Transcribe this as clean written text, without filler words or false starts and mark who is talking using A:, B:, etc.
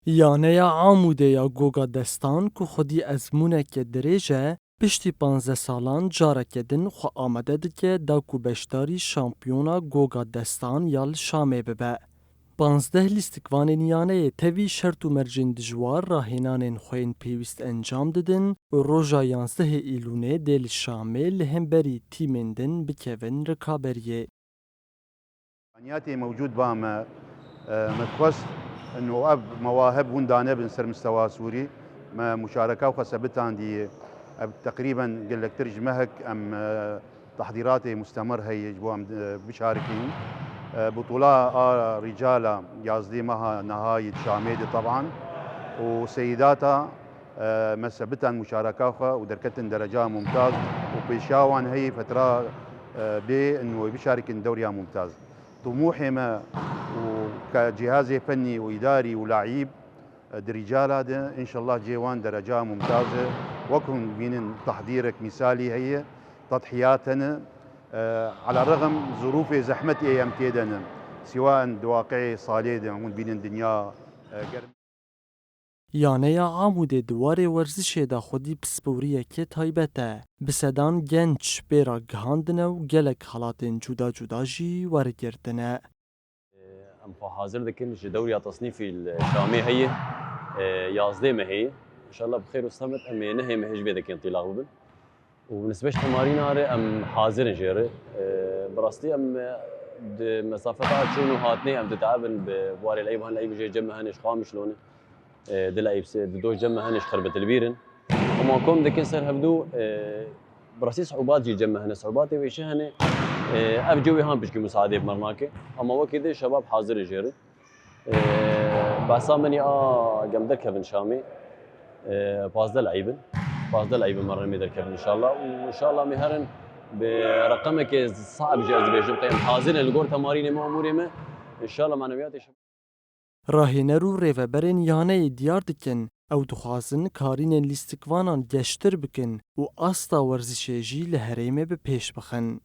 A: Yaneya Amudeya Goga Destan ku xwedî ezmûneke dirêj e, piştî 15 salan careke din xwe amade dike da ku beşdarî şampiyona Goga Destan ya li Şamê bibe. 15 lîstikvanên yaneyê tevî şert û mercên dijwar rahênanên xwe yên pêwîst encam didin û roja 11 Îlûnê dê li Şamê li hemberî tîmên din bikevin rikaberiyê.
B: امكانياتي موجود بام متخصص انه اب مواهب وندانه بنصير مستوى سوري ما مشاركه وخسبتها عندي تقريبا قال لك ترجمهك ام تحضيراتي مستمر هي جوا بشاركين بطولات رجاله يازدي مها نهايه شاميدي طبعا وسيداتها مسبتها مشاركه ودركتن درجه ممتاز وبيشاوان هي فتره بانه بيشارك دوريا ممتاز. طموحي ما وكجهاز فني واداري ولاعيب الرجال هذا ان شاء الله جيوان درجه ممتازه وكن بين تحضيرك مثالي هي تضحياتنا على الرغم ظروف زحمه ايام كيدنا سواء واقعي صالح بين الدنيا
A: Yaneya Amûdê di warê werzişê de xwedî pisporiyekê taybet e. Bi sedan genç pêra gihandine û gelek helatên cuda cuda jî wergirtine.
C: ام حاضر دكن دوري تصنيفي الشامي هي يازدي ما هي ان شاء الله بخير وسلامت ام نهي ما هيج بيدك انطلاق بن وبالنسبه تمارين ام حاضر جيري براستي ام مسافات شنو هاتني ام تتعبن بواري لعيبه هن لعيبه جاي جمع هنش خام شلون دلعيب دوش جمع هنش خربت البيرن وما كوم دكن سر هبدو براسي صعوبات جي جمع هن صعوبات ويش هن اف جوي هان بشكي مساعده بمرماكي اما وكيد شباب حاضر جيري باسامني قمدر كيفن شامي بازده لعيبه مره ميدر كيفن ان شاء الله وان شاء الله مهرن برقمك صعب جاز بيجم قيم حاضر الجور تمارين ما اموري ما ان شاء الله معنويات
A: Rahîner û rêveberên yaneyê diyar dikin ew dixwazin karînên lîstikvanan geştir bikin û asta werzişê jî li herêmê bi pêş bixin.